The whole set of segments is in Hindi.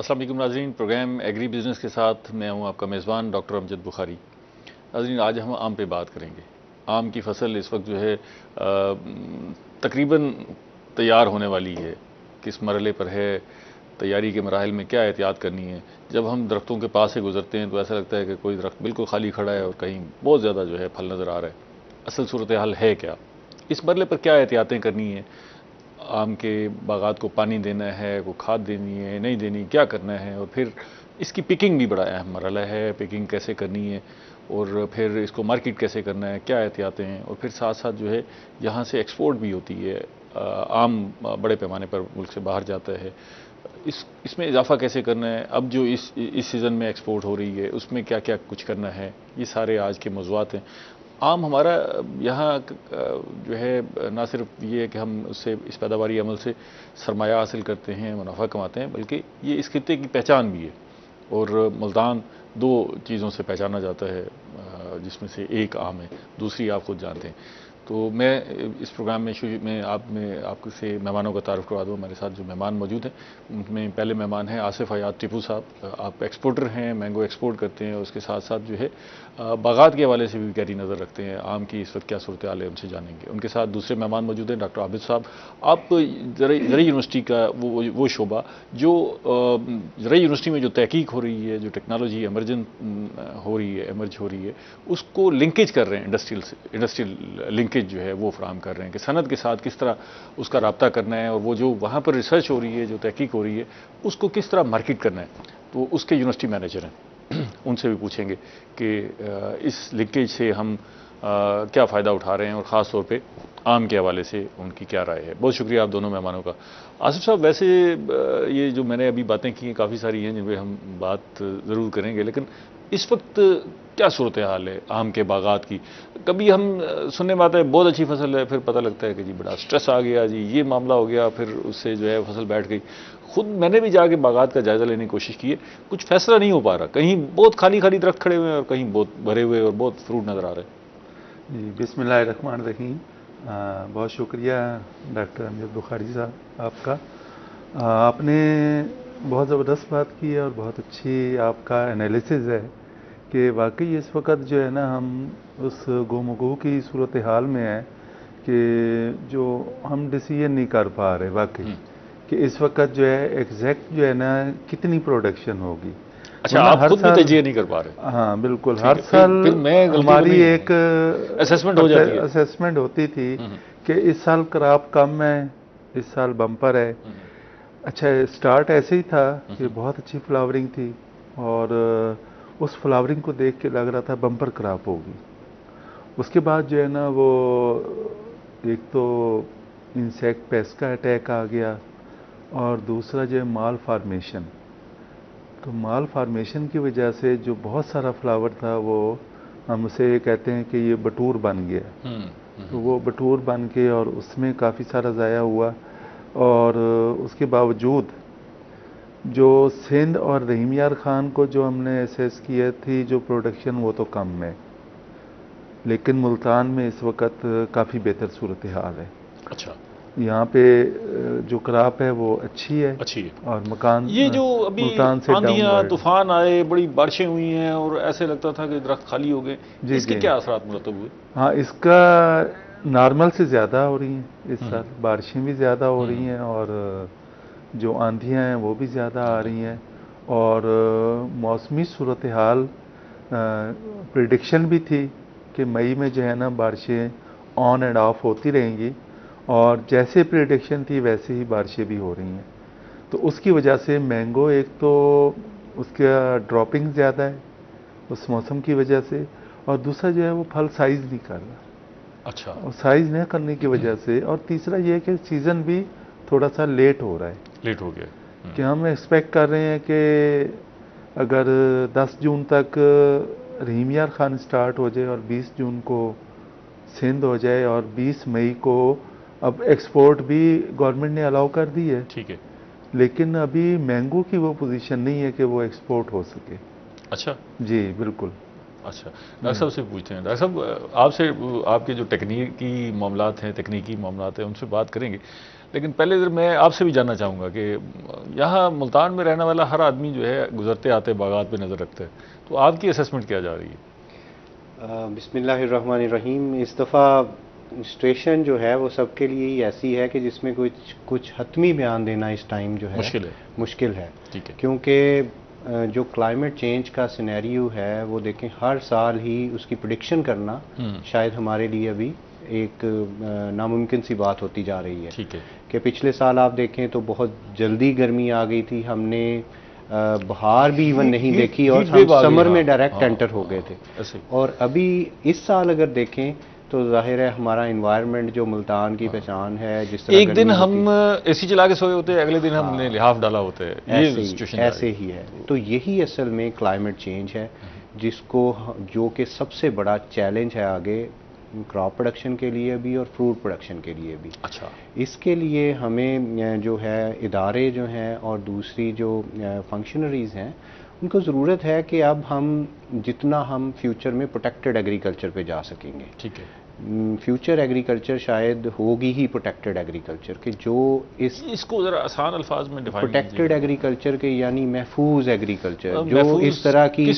अस्सलाम वालेकुम नाज़रीन, प्रोग्राम एग्री बिजनेस के साथ मैं हूं आपका मेज़बान डॉक्टर अमजद बुखारी। नाज़रीन, आज हम आम पे बात करेंगे। आम की फसल इस वक्त जो है तकरीबन तैयार होने वाली है। किस मरहले पर है, तैयारी के मराहल में क्या एहतियात करनी है। जब हम दरख्तों के पास से गुजरते हैं तो ऐसा लगता है कि कोई दरख्त बिल्कुल खाली खड़ा है और कहीं बहुत ज़्यादा जो है फल नज़र आ रहा है। असल सूरत हाल है क्या, इस मरहले पर क्या एहतियातें करनी है, आम के बागात को पानी देना है, को खाद देनी है, नहीं देनी, क्या करना है, और फिर इसकी पिकिंग भी बड़ा अहम मरहला है। पिकिंग कैसे करनी है और फिर इसको मार्केट कैसे करना है, क्या एहतियातें हैं, और फिर साथ साथ जो है यहाँ से एक्सपोर्ट भी होती है। आम बड़े पैमाने पर मुल्क से बाहर जाता है। इसमें इजाफा कैसे करना है, अब जो इस सीज़न में एक्सपोर्ट हो रही है उसमें क्या क्या कुछ करना है, ये सारे आज के मौज़ूआत हैं। आम हमारा यहाँ जो है ना सिर्फ ये है कि हम उससे इस पैदावारी अमल से सरमाया हासिल करते हैं, मुनाफा कमाते हैं, बल्कि ये इस खित्ते की पहचान भी है। और मुल्तान दो चीज़ों से पहचाना जाता है, जिसमें से एक आम है, दूसरी आप खुद जानते हैं। तो मैं इस प्रोग्राम में शुरू में आपसे मेहमानों का तारुफ करवा दूँ। मेरे साथ जो मेहमान मौजूद हैं उनमें पहले मेहमान हैं आसिफ हयात टीपू साहब। आप एक्सपोर्टर हैं, मैंगो एक्सपोर्ट करते हैं, उसके साथ साथ जो है बागात के हवाले से भी गहरी नज़र रखते हैं। आम की इस वक्त क्या सूरत हाल है, उनसे जानेंगे। उनके साथ दूसरे मेहमान मौजूद हैं डॉक्टर आबिद साहब। आप ज़रई यूनिवर्सिटी का वो शोबा जो ज़रई यूनिवर्सिटी में जो तहकीक हो रही है, जो टेक्नोलॉजी एमर्ज हो रही है, उसको लिंकेज कर रहे हैं, इंडस्ट्रियल लिंकेज जो है वो फराहम कर रहे हैं कि सनत के साथ किस तरह उसका रब्ता करना है, और वो जो वहाँ पर रिसर्च हो रही है, जो तहकीक हो रही है, उसको किस तरह मार्केट करना है। तो उसके यूनिवर्सिटी मैनेजर हैं, उनसे भी पूछेंगे कि इस लिंकेज से हम क्या फ़ायदा उठा रहे हैं, और ख़ास तौर पे आम के हवाले से उनकी क्या राय है। बहुत शुक्रिया आप दोनों मेहमानों का। आसिफ साहब, वैसे ये जो मैंने अभी बातें की हैं काफ़ी सारी हैं जिन पर हम बात ज़रूर करेंगे, लेकिन इस वक्त क्या सूरत हाल है आम के बागात की। कभी हम सुनने में आता है बहुत अच्छी फसल है, फिर पता लगता है कि जी बड़ा स्ट्रेस आ गया, जी ये मामला हो गया, फिर उससे जो है फसल बैठ गई। खुद मैंने भी जाके बागात का जायज़ा लेने की कोशिश की है, कुछ फैसला नहीं हो पा रहा। कहीं बहुत खाली खाली दरख्त खड़े हुए हैं और कहीं बहुत भरे हुए और बहुत फ्रूट नज़र आ रहे हैं। जी, बिस्मिल्लाहिर्रहमानिर्रहीम। बहुत शुक्रिया डॉक्टर अमजद बुखारी साहब आपका। आपने बहुत ज़बरदस्त बात की है और बहुत अच्छी आपका एनालिसिस है कि वाकई इस वक्त जो है ना हम उस गुमगू की सूरत हाल में है कि जो हम डिसीजन नहीं कर पा रहे वाकई कि इस वक्त जो है एग्जैक्ट जो है ना कितनी प्रोडक्शन होगी। अच्छा, आप खुद भी तजिए नहीं कर पा रहे। हाँ बिल्कुल, हर साल फिर मैं हमारी एक असेसमेंट हो जाती है, असेसमेंट होती थी कि इस साल क्रॉप कम है, इस साल बम्पर है। अच्छा, स्टार्ट ऐसे ही था कि बहुत अच्छी फ्लावरिंग थी और उस फ्लावरिंग को देख के लग रहा था बम्पर क्रॉप होगी। उसके बाद जो है ना वो एक तो इंसेक्ट पेस्ट का अटैक आ गया और दूसरा जो है माल फार्मेशन। तो माल फार्मेशन की वजह से जो बहुत सारा फ्लावर था वो हम उसे कहते हैं कि ये बटूर बन गया। तो वो बटूर बन के और उसमें काफ़ी सारा ज़ाया हुआ। और उसके बावजूद जो सिंध और रहीम यार ख़ान को जो हमने असेस किया थी जो प्रोडक्शन, वो तो कम है, लेकिन मुल्तान में इस वक्त काफ़ी बेहतर सूरत हाल है। अच्छा, यहाँ पे जो क्रॉप है वो अच्छी है और मकान ये जो अभी मुल्तान से आंधियाँ तूफान आए, बड़ी बारिशें हुई हैं और ऐसे लगता था कि दरख्त खाली हो गए, इसके क्या असरात मुरतब हुए? हाँ, इसका नॉर्मल से ज़्यादा हो रही हैं इस साल, बारिशें भी ज़्यादा हो रही हैं और जो आंधियाँ हैं वो भी ज़्यादा आ रही हैं। और मौसमी सूरत हाल प्रिडिक्शन भी थी कि मई में जो है ना बारिशें ऑन एंड ऑफ होती रहेंगी, और जैसे प्रिडिक्शन थी वैसे ही बारिशें भी हो रही हैं। तो उसकी वजह से मैंगो, एक तो उसका ड्रॉपिंग ज़्यादा है उस मौसम की वजह से, और दूसरा जो है वो फल साइज़ नहीं कर रहा। अच्छा, और साइज़ नहीं करने की वजह से, और तीसरा ये है कि सीज़न भी थोड़ा सा लेट हो रहा है, लेट हो गया। कि हम एक्सपेक्ट कर रहे हैं कि अगर 10 जून तक रहीम यार ख़ान स्टार्ट हो जाए और 20 जून को सिंध हो जाए और 20 मई को, अब एक्सपोर्ट भी गवर्नमेंट ने अलाउ कर दी है, ठीक है, लेकिन अभी मैंगो की वो पोजीशन नहीं है कि वो एक्सपोर्ट हो सके। अच्छा जी बिल्कुल। अच्छा, डॉक्टर साहब से पूछते हैं। डॉक्टर साहब, आपसे आपके जो तकनीकी मामलात हैं उनसे बात करेंगे, लेकिन पहले मैं आपसे भी जानना चाहूँगा कि यहाँ मुल्तान में रहने वाला हर आदमी जो है गुजरते आते बागात पे नज़र रखता है, तो आपकी असेसमेंट क्या जा रही है? बिस्मिल्लाहिर्रहमानिर्रहीम। इस दफ़ा सिचुएशन जो है वो सबके लिए ही ऐसी है कि जिसमें कुछ हतमी बयान देना इस टाइम जो है मुश्किल है। ठीक है। क्योंकि जो क्लाइमेट चेंज का सिनेरियो है वो देखें, हर साल ही उसकी प्रिडिक्शन करना शायद हमारे लिए अभी एक नामुमकिन सी बात होती जा रही है। ठीक है। कि पिछले साल आप देखें तो बहुत जल्दी गर्मी आ गई थी, हमने बहार भी इवन नहीं देखी और हम समर में डायरेक्ट एंटर हो गए थे। और अभी इस साल अगर देखें तो जाहिर है हमारा एनवायरनमेंट जो मुल्तान की पहचान है, जिस तरह एक दिन हम एसी चला के सोए होते हैं, अगले दिन हमने लिहाफ डाला होता है, ये सिचुएशन ऐसे ही है। तो यही असल में क्लाइमेट चेंज है, जिसको जो कि सबसे बड़ा चैलेंज है आगे क्रॉप प्रोडक्शन के लिए भी और फ्रूट प्रोडक्शन के लिए भी। अच्छा। इसके लिए हमें जो है इदारे जो हैं और दूसरी जो फंक्शनरीज़ हैं उनको ज़रूरत है कि अब हम जितना हम फ्यूचर में प्रोटेक्टेड एग्रीकल्चर पे जा सकेंगे। ठीक है। फ्यूचर एग्रीकल्चर शायद होगी ही प्रोटेक्टेड एग्रीकल्चर के, जो इसको ज़रा आसान अल्फाज में डिफाइन प्रोटेक्टेड एग्रीकल्चर के यानी महफूज एग्रीकल्चर, जो इस तरह की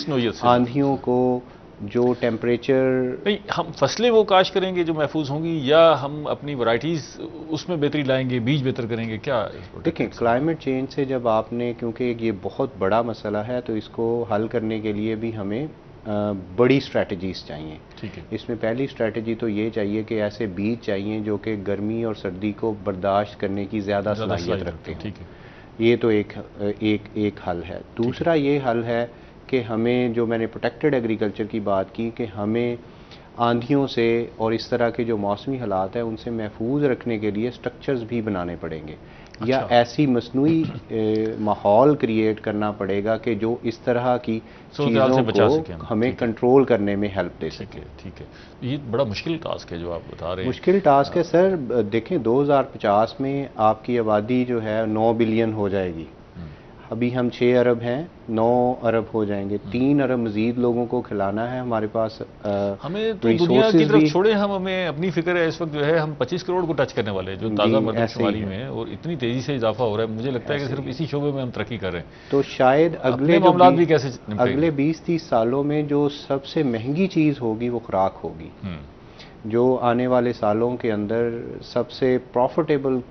आंधियों को, जो टेम्परेचर नहीं, हम फसलें वो काश करेंगे जो महफूज होंगी, या हम अपनी वैरायटीज़ उसमें बेहतरी लाएंगे, बीज बेहतर करेंगे, क्या? देखें, क्लाइमेट चेंज से जब आपने, क्योंकि ये बहुत बड़ा मसला है, तो इसको हल करने के लिए भी हमें बड़ी स्ट्रैटेजीज चाहिए। ठीक है। इसमें पहली स्ट्रैटेजी तो ये चाहिए कि ऐसे बीज चाहिए जो कि गर्मी और सर्दी को बर्दाश्त करने की ज़्यादा सलाहियत रखते हैं। ठीक है। ये तो एक हल है। दूसरा ये हल है कि हमें, जो मैंने प्रोटेक्टेड एग्रीकल्चर की बात की, कि हमें आंधियों से और इस तरह के जो मौसमी हालात हैं उनसे महफूज रखने के लिए स्ट्रक्चर्स भी बनाने पड़ेंगे। अच्छा। या ऐसी मसनूई माहौल क्रिएट करना पड़ेगा कि जो इस तरह की चीज़ों को हमें कंट्रोल करने में हेल्प दे सके। ठीक है। ये बड़ा मुश्किल टास्क है जो आप बता रहे हैं। मुश्किल टास्क है सर। देखें, 2050 में आपकी आबादी जो है 9 बिलियन हो जाएगी। अभी हम 6 अरब हैं, 9 अरब हो जाएंगे। 3 अरब मजीद लोगों को खिलाना है। हमारे पास हमें तो दुनिया की तरफ छोड़े, हमें अपनी फिक्र है इस वक्त जो है, हम 25 करोड़ को टच करने वाले हैं जो ताज़ा मरदमशुमारी में, और इतनी तेजी से इजाफा हो रहा है, मुझे लगता है कि सिर्फ इसी शोबे में हम तरक्की कर रहे हैं। तो शायद अगले अगले 20-30 सालों में जो सबसे महंगी चीज़ होगी वो खुराक होगी। जो आने वाले सालों के अंदर सबसे प्रॉफिटेबल,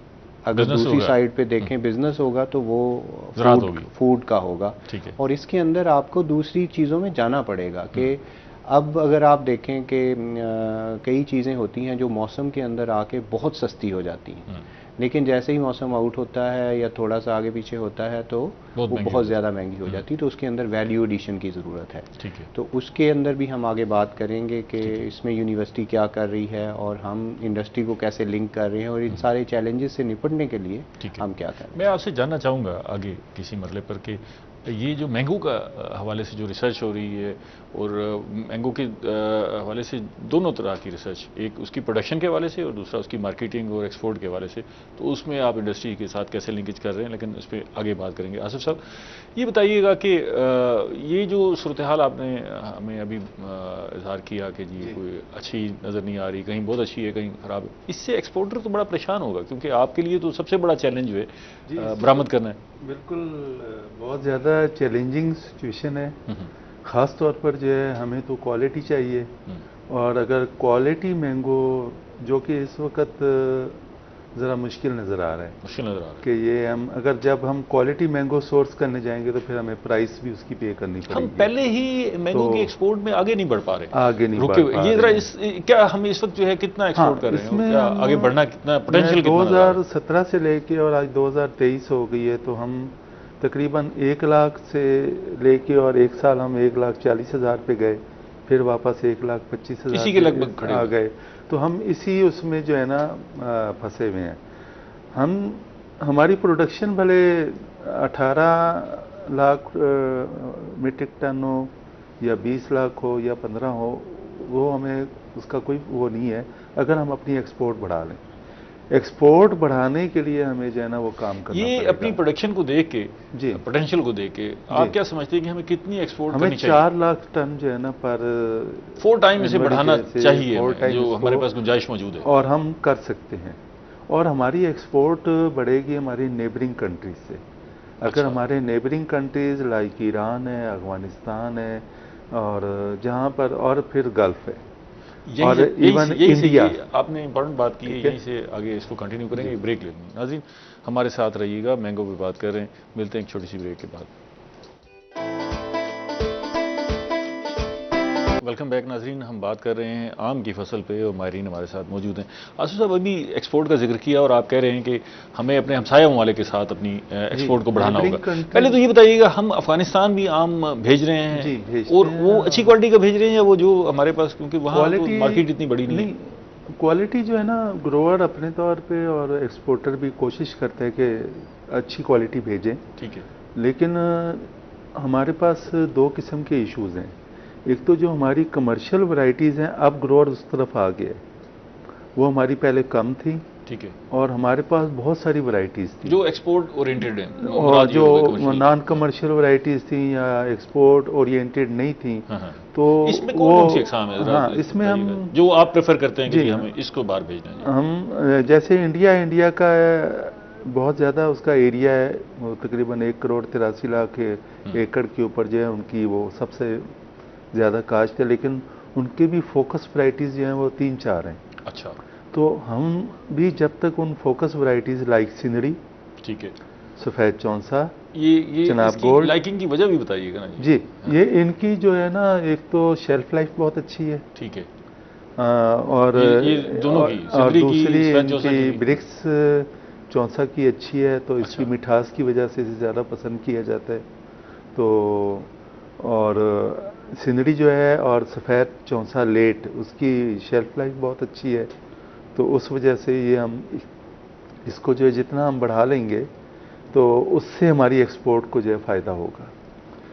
अगर दूसरी साइड पे देखें, बिजनेस होगा तो वो फूड का होगा। और इसके अंदर आपको दूसरी चीज़ों में जाना पड़ेगा कि अब अगर आप देखें कि कई चीज़ें होती हैं जो मौसम के अंदर आके बहुत सस्ती हो जाती हैं, लेकिन जैसे ही मौसम आउट होता है या थोड़ा सा आगे पीछे होता है तो वो बहुत ज़्यादा महंगी हो जाती है। तो उसके अंदर वैल्यू एडिशन की ज़रूरत है। तो उसके अंदर भी हम आगे बात करेंगे कि इसमें यूनिवर्सिटी क्या कर रही है और हम इंडस्ट्री को कैसे लिंक कर रहे हैं, और इन सारे चैलेंजेस से निपटने के लिए हम क्या कर रहे हैं। मैं आपसे जानना चाहूँगा आगे किसी मरले पर कि ये जो मैंगो का हवाले से जो रिसर्च हो रही है, और मैंगो के हवाले से दोनों तरह की रिसर्च, एक उसकी प्रोडक्शन के हवाले से और दूसरा उसकी मार्केटिंग और एक्सपोर्ट के हवाले से, तो उसमें आप इंडस्ट्री के साथ कैसे लिंकेज कर रहे हैं, लेकिन उस पर आगे बात करेंगे। आसिफ साहब, ये बताइएगा कि ये जो सूरत हाल आपने हमें अभी इजहार किया कि जी कोई अच्छी नज़र नहीं आ रही, कहीं बहुत अच्छी है कहीं ख़राब है, इससे एक्सपोर्टर तो बड़ा परेशान होगा, क्योंकि आपके लिए तो सबसे बड़ा चैलेंज जो है बरामद करना है। बिल्कुल, बहुत ज़्यादा चैलेंजिंग सिचुएशन है। ख़ास तौर पर जो है हमें तो क्वालिटी चाहिए, और अगर क्वालिटी मैंगो, जो कि इस वक्त ज़रा मुश्किल नज़र आ रहा है कि ये हम अगर जब हम क्वालिटी मैंगो सोर्स करने जाएंगे तो फिर हमें प्राइस भी उसकी पे करनी पड़ेगी। हम पहले ही मैंगो के एक्सपोर्ट में आगे नहीं बढ़ पा रहे, आगे नहीं बढ़ पा ये जरा क्या हम इस वक्त जो है कितना एक्सपोर्ट कर रहे हैं, क्या आगे बढ़ना कितना पोटेंशियल, 2017 से लेके और आज 2023 हो गई है, तो हम तकरीबन 1 लाख से लेके, और एक साल हम 1,40,000 पे गए, फिर वापस 1,25,000 इसी के लगभग आ गए। तो हम इसी उसमें जो है ना फंसे हुए हैं। हमारी प्रोडक्शन भले 18 लाख मीट्रिक टन हो या 20 लाख हो या 15 हो, वो हमें उसका कोई वो नहीं है, अगर हम अपनी एक्सपोर्ट बढ़ा लें। एक्सपोर्ट बढ़ाने के लिए हमें जो है ना वो काम करना ये पड़ेगा। अपनी प्रोडक्शन को देख के, जी, पोटेंशियल को देख के आप क्या समझते हैं कि हमें कितनी एक्सपोर्ट हमें करनी चाहिए? 4 लाख टन जो है ना पर 4 टाइम इसे बढ़ाना चाहिए, 4 टाइम जो हमारे पास गुंजाइश मौजूद है, और हम कर सकते हैं। और हमारी एक्सपोर्ट बढ़ेगी हमारी नेबरिंग कंट्रीज से। अगर अच्छा। हमारे नेबरिंग कंट्रीज लाइक ईरान है, अफगानिस्तान है, और जहाँ पर, और फिर गल्फ है, और इवन इंडिया। आपने इंपॉर्टेंट बात की है, यहीं से आगे इसको कंटिन्यू करेंगे। ब्रेक लेंगे। नाज़रीन हमारे साथ रहिएगा, मैंगो पे बात कर रहे हैं, मिलते हैं एक छोटी सी ब्रेक के बाद। वेलकम बैक नाजरीन, हम बात कर रहे हैं आम की फसल पे और माहिरीन हमारे साथ मौजूद हैं। आसिफ साहब, अभी एक्सपोर्ट का जिक्र किया और आप कह रहे हैं कि हमें अपने हमसाया ममालिक के साथ अपनी एक्सपोर्ट को बढ़ाना होगा। पहले तो ये बताइएगा, हम अफगानिस्तान भी आम भेज रहे हैं जी, और वो अच्छी क्वालिटी का भेज रहे हैं या वो जो हमारे पास, क्योंकि वहाँ मार्केट इतनी बड़ी नहीं है? क्वालिटी जो है ना, ग्रोअर अपने तौर पे और एक्सपोर्टर भी कोशिश करते हैं कि अच्छी क्वालिटी भेजें। ठीक है, लेकिन हमारे पास 2 किस्म के इश्यूज हैं। एक तो जो हमारी कमर्शियल वैरायटीज़ हैं, अब ग्रोअर उस तरफ आ गए, वो हमारी पहले कम थी। ठीक है, और हमारे पास बहुत सारी वैरायटीज़ थी जो एक्सपोर्ट ओरिएंटेड है, और जो नॉन कमर्शियल वैरायटीज़ थी या एक्सपोर्ट ओरिएंटेड नहीं थी। तो इसमें कौन सी अक़साम है? हाँ, इसमें हम जो आप प्रेफर करते हैं कि हमें इसको बाहर भेजना है। हम जैसे इंडिया का बहुत ज़्यादा उसका एरिया है, वो तकरीबन 1,83,00,000 एकड़ के ऊपर जो है उनकी वो सबसे ज़्यादा काश्त है, लेकिन उनके भी फोकस वैरायटीज़ जो हैं वो 3-4 हैं। अच्छा, तो हम भी जब तक उन फोकस वैरायटीज़ लाइक सिंदड़ी, ठीक है, सफ़ेद चौंसा, ये चनाब गोल्ड, लाइकिंग की वजह भी बताइएगा ना जी। ये इनकी जो है ना, एक तो शेल्फ लाइफ बहुत अच्छी है, ठीक है, और ये दोनों की, और दूसरी इनकी इनकी ब्रिक्स चौंसा की अच्छी है, तो इसकी अच्छा। मिठास की वजह से इसे ज़्यादा पसंद किया जाता है। तो और सिंदड़ी जो है और सफ़ेद चौंसा लेट, उसकी शेल्फ लाइफ बहुत अच्छी है, तो उस वजह से ये हम इसको जो है जितना हम बढ़ा लेंगे तो उससे हमारी एक्सपोर्ट को जो है फ़ायदा होगा।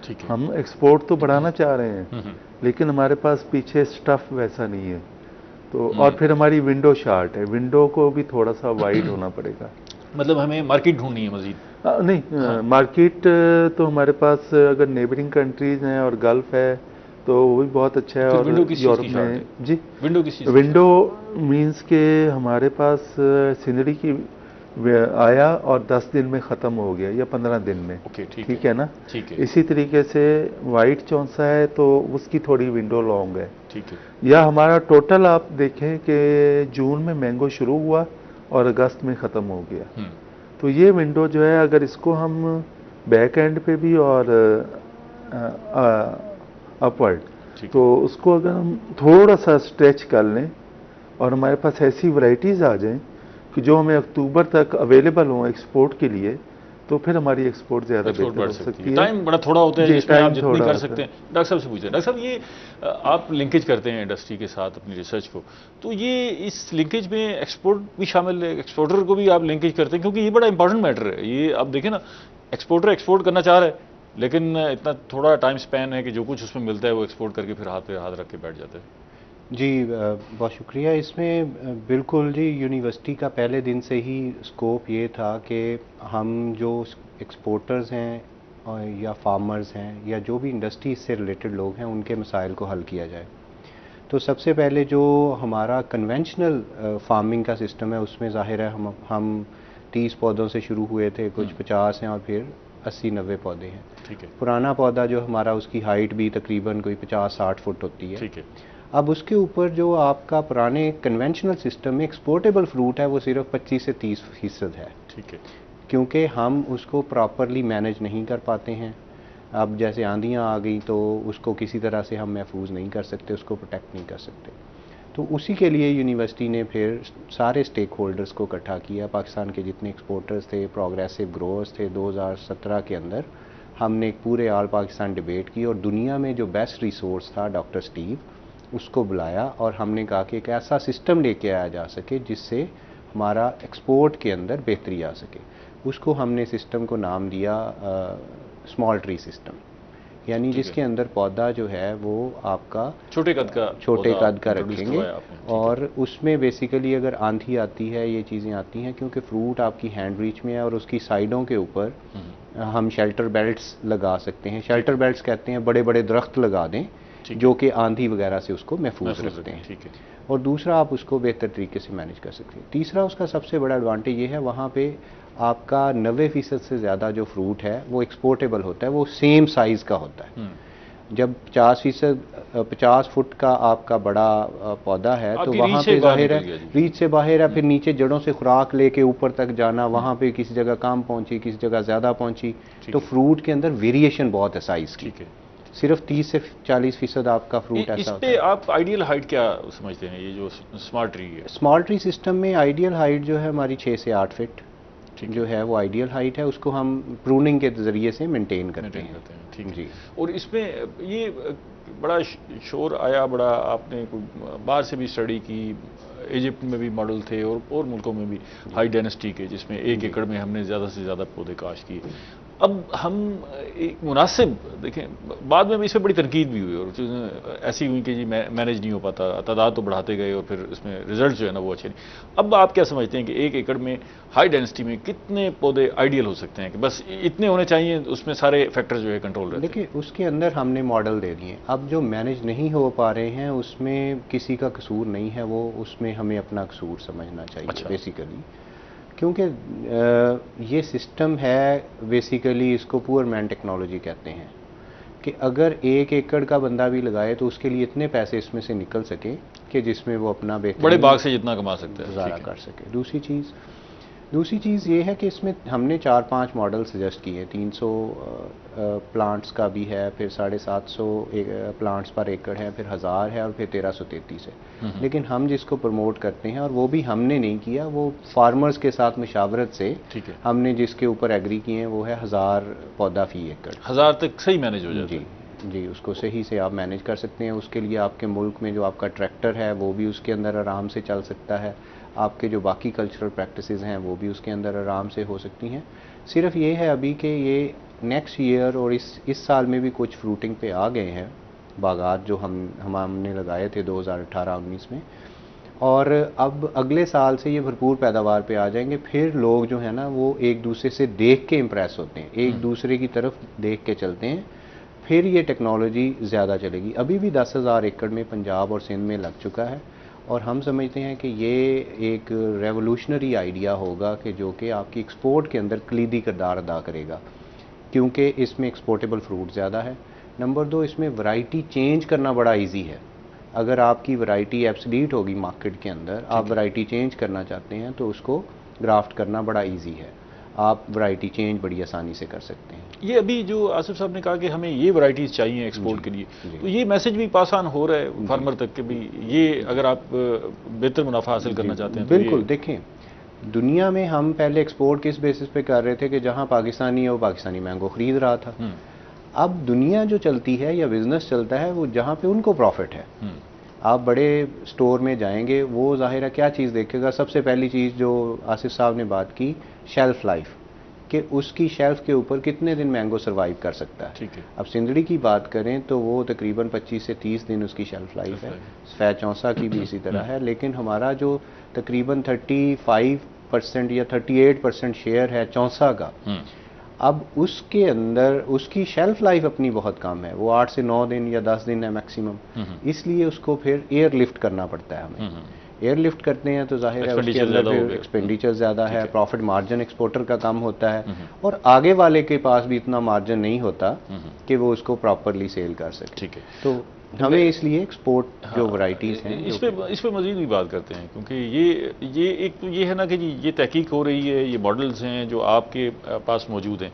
ठीक है, हम एक्सपोर्ट तो बढ़ाना चाह रहे हैं, लेकिन हमारे पास पीछे स्टफ़ वैसा नहीं है। तो और फिर हमारी विंडो शार्ट है, विंडो को भी थोड़ा सा वाइड होना पड़ेगा। मतलब हमें मार्केट ढूंढनी है मजीद? नहीं, मार्केट तो हमारे पास अगर नेबरिंग कंट्रीज हैं और गल्फ है तो वो भी बहुत अच्छा है। और यूरोप में जी, विंडो किस चीज़? विंडो मींस के हमारे पास सिंदड़ी की आया और 10 दिन में ख़त्म हो गया या 15 दिन में। ओके, ठीक है ना? ठीक है। इसी तरीके से वाइट चौंसा है तो उसकी थोड़ी विंडो लॉन्ग है। ठीक है। या हमारा टोटल आप देखें कि जून में मैंगो शुरू हुआ और अगस्त में ख़त्म हो गया। तो ये विंडो जो है, अगर इसको हम बैक एंड पे भी और अपवर्ड, तो उसको अगर हम थोड़ा सा स्ट्रेच कर लें और हमारे पास ऐसी वैरायटीज़ आ जाएं कि जो हमें अक्टूबर तक अवेलेबल हों एक्सपोर्ट के लिए, तो फिर हमारी एक्सपोर्ट ज़्यादा बेहतर हो सकती है। टाइम बड़ा थोड़ा होता है जिसमें आप जितनी कर सकते हैं। डॉक्टर साहब से पूछते हैं, डॉक्टर साहब ये आप लिंकेज करते हैं इंडस्ट्री के साथ अपनी रिसर्च को, तो ये इस लिंकेज में एक्सपोर्ट भी शामिल है, एक्सपोर्टर को भी आप लिंकेज करते हैं? क्योंकि ये बड़ा इंपॉर्टेंट मैटर है। ये आप देखें ना, एक्सपोर्टर एक्सपोर्ट करना चाह रहा है, लेकिन इतना थोड़ा टाइम स्पैन है कि जो कुछ उसमें मिलता है वो एक्सपोर्ट करके फिर हाथ पे हाथ रख के बैठ जाते हैं। जी, बहुत शुक्रिया। इसमें बिल्कुल जी, यूनिवर्सिटी का पहले दिन से ही स्कोप ये था कि हम जो एक्सपोर्टर्स हैं या फार्मर्स हैं या जो भी इंडस्ट्री से रिलेटेड लोग हैं, उनके मसाइल को हल किया जाए। तो सबसे पहले जो हमारा कन्वेंशनल फार्मिंग का सिस्टम है, उसमें ज़ाहिर है हम 30 पौधों से शुरू हुए थे, कुछ 50 हैं और फिर 80-90 पौधे हैं। ठीक है। पुराना पौधा जो हमारा, उसकी हाइट भी तकरीबन कोई 50-60 फुट होती है। ठीक है। अब उसके ऊपर जो आपका पुराने कन्वेंशनल सिस्टम में एक्सपोर्टेबल फ्रूट है, वो सिर्फ 25 से 30% है। ठीक है। क्योंकि हम उसको प्रॉपरली मैनेज नहीं कर पाते हैं। अब जैसे आंधियाँ आ गई तो उसको किसी तरह से हम महफूज नहीं कर सकते, उसको प्रोटेक्ट नहीं कर सकते। तो उसी के लिए यूनिवर्सिटी ने फिर सारे स्टेक होल्डर्स को इकट्ठा किया। पाकिस्तान के जितने एक्सपोर्टर्स थे, प्रोग्रेसिव ग्रोअर्स थे, 2017 के अंदर हमने एक पूरे ऑल पाकिस्तान डिबेट की और दुनिया में जो बेस्ट रिसोर्स था डॉक्टर स्टीव, उसको बुलाया और हमने कहा कि एक ऐसा सिस्टम लेके आया जा सके जिससे हमारा एक्सपोर्ट के अंदर बेहतरी आ सके। उसको हमने सिस्टम को नाम दिया स्मॉल ट्री सिस्टम। यानी जिसके अंदर पौधा जो है वो आपका छोटे कद का रखेंगे, और उसमें बेसिकली अगर आंधी आती है, ये चीज़ें आती हैं, क्योंकि फ्रूट आपकी हैंड रीच में है और उसकी साइडों के ऊपर हम शेल्टर बेल्ट्स लगा सकते हैं। शेल्टर बेल्ट्स कहते हैं बड़े बड़े दरख्त लगा दें जो कि आंधी वगैरह से उसको महफूज रखते हैं। ठीक है। और दूसरा, आप उसको बेहतर तरीके से मैनेज कर सकते हैं। तीसरा, उसका सबसे बड़ा एडवांटेज ये है, वहाँ पे आपका 90% से ज़्यादा जो फ्रूट है वो एक्सपोर्टेबल होता है, वो सेम साइज़ का होता है। जब 50 फुट का आपका बड़ा पौधा है तो वहाँ पे जाहिर है रीच से बाहर है, फिर नीचे जड़ों से खुराक लेके ऊपर तक जाना, वहाँ पे किसी जगह कम पहुँची, किसी जगह ज़्यादा पहुँची, तो फ्रूट के अंदर वेरिएशन बहुत है साइज़ की। सिर्फ 30 से 40% आपका फ्रूट ऐसा होता है। इस पे आप आइडियल हाइट क्या समझते हैं, ये जो स्मार्ट ट्री है? स्मार्ट ट्री सिस्टम में आइडियल हाइट जो है हमारी 6 से 8 फीट जो है वो आइडियल हाइट है, उसको हम प्रूनिंग के जरिए से मेंटेन करते हैं। ठीक जी। और इसमें ये बड़ा शोर आया, बड़ा आपने बाहर से भी स्टडी की, इजिप्ट में भी मॉडल थे और मुल्कों में भी हाई डायनेस्टी के, जिसमें 1 एकड़ में हमने ज़्यादा से ज़्यादा पौधे काश्त किए। अब हम एक मुनासिब देखें, बाद में भी इस पर बड़ी तनकीद भी हुई और चीज़ें ऐसी हुई कि जी मैनेज नहीं हो पाता, तादाद तो बढ़ाते गए और फिर इसमें रिजल्ट जो है ना वो अच्छे नहीं। अब आप क्या समझते हैं कि 1 एकड़ में हाई डेंसिटी में कितने पौधे आइडियल हो सकते हैं, कि बस इतने होने चाहिए, उसमें सारे फैक्टर जो है कंट्रोल रहते हैं? देखिए, उसके अंदर हमने मॉडल दे दिए। अब जो मैनेज नहीं हो पा रहे हैं उसमें किसी का कसूर नहीं है, वो उसमें हमें अपना कसूर समझना चाहिए। अच्छा। बेसिकली क्योंकि ये सिस्टम है, बेसिकली इसको पुअर मैन टेक्नोलॉजी कहते हैं, कि अगर 1 एकड़ का बंदा भी लगाए तो उसके लिए इतने पैसे इसमें से निकल सके कि जिसमें वो अपना बेहतर बड़े बाग से जितना कमा सकते हैं गुजारा कर सके। दूसरी चीज़ ये है कि इसमें हमने 4-5 मॉडल सजेस्ट किए। 300 प्लांट्स का भी है, फिर 750 प्लांट्स पर एकड़ है, फिर 1000 है और फिर 1333 है। लेकिन हम जिसको प्रमोट करते हैं, और वो भी हमने नहीं किया, वो फार्मर्स के साथ मुशावरत से हमने जिसके ऊपर एग्री किए हैं, वो है 1000 पौधा फी एकड़। 1000 तक सही मैनेज हो जाता है? जी, उसको सही से आप मैनेज कर सकते हैं। उसके लिए आपके मुल्क में जो आपका ट्रैक्टर है वो भी उसके अंदर आराम से चल सकता है, आपके जो बाकी कल्चरल प्रैक्टिसेस हैं वो भी उसके अंदर आराम से हो सकती हैं। सिर्फ ये है अभी कि ये नेक्स्ट ईयर और इस साल में भी कुछ फ्रूटिंग पे आ गए हैं बागात जो हमने लगाए थे 2018-19 में, और अब अगले साल से ये भरपूर पैदावार पे आ जाएंगे। फिर लोग जो है ना वो एक दूसरे से देख के इम्प्रेस होते हैं, एक दूसरे की तरफ देख के चलते हैं, फिर ये टेक्नोलॉजी ज़्यादा चलेगी। अभी भी 10,000 एकड़ में पंजाब और सिंध में लग चुका है, और हम समझते हैं कि ये एक रेवोल्यूशनरी आइडिया होगा कि जो कि आपकी एक्सपोर्ट के अंदर कलीदी किरदार अदा करेगा, क्योंकि इसमें एक्सपोर्टेबल फ्रूट ज़्यादा है। नंबर 2, इसमें वैरायटी चेंज करना बड़ा इजी है। अगर आपकी वैरायटी एब्सोल्यूट होगी मार्केट के अंदर, आप वैरायटी चेंज करना चाहते हैं तो उसको ग्राफ्ट करना बड़ा ईजी है, आप वैरायटी चेंज बड़ी आसानी से कर सकते हैं। ये अभी जो आसिफ साहब ने कहा कि हमें ये वैरायटीज़ चाहिए एक्सपोर्ट के लिए, तो ये मैसेज भी पास ऑन हो रहा है फार्मर तक के भी, ये अगर आप बेहतर मुनाफा हासिल करना चाहते हैं? बिल्कुल। देखें, दुनिया में हम पहले एक्सपोर्ट किस बेसिस पे कर रहे थे कि जहाँ पाकिस्तानी है वो पाकिस्तानी मैंगो खरीद रहा था। अब दुनिया जो चलती है या बिजनेस चलता है वो जहाँ पे उनको प्रॉफिट है। आप बड़े स्टोर में जाएंगे, वो ज़ाहिर है क्या चीज़ देखेगा, सबसे पहली चीज़ जो आसिफ साहब ने बात की, शेल्फ लाइफ, कि उसकी शेल्फ के ऊपर कितने दिन मैंगो सर्वाइव कर सकता है। ठीक है। अब सिंदड़ी की बात करें तो वो तकरीबन 25 से 30 दिन उसकी शेल्फ लाइफ है। सफ़ेद चौंसा की भी इसी तरह है, लेकिन हमारा जो तकरीबन 35% या 38% शेयर है चौंसा का, अब उसके अंदर उसकी शेल्फ लाइफ अपनी बहुत कम है, वो 8 से 9 दिन या 10 दिन है मैक्सिमम। इसलिए उसको फिर एयर लिफ्ट करना पड़ता है हमें। एयर लिफ्ट करते हैं तो जाहिर है उसके अंदर फिर एक्सपेंडिचर ज़्यादा है, प्रॉफिट मार्जिन एक्सपोर्टर का कम होता है, और आगे वाले के पास भी इतना मार्जिन नहीं होता कि वो उसको प्रॉपरली सेल कर सके। ठीक है। तो हमें इसलिए एक्सपोर्ट जो वैरायटीज़ हैं इस पे मज़ीद भी बात करते हैं, क्योंकि ये एक तो ये है ना कि जी ये तहकीक हो रही है, ये मॉडल्स हैं जो आपके पास मौजूद हैं,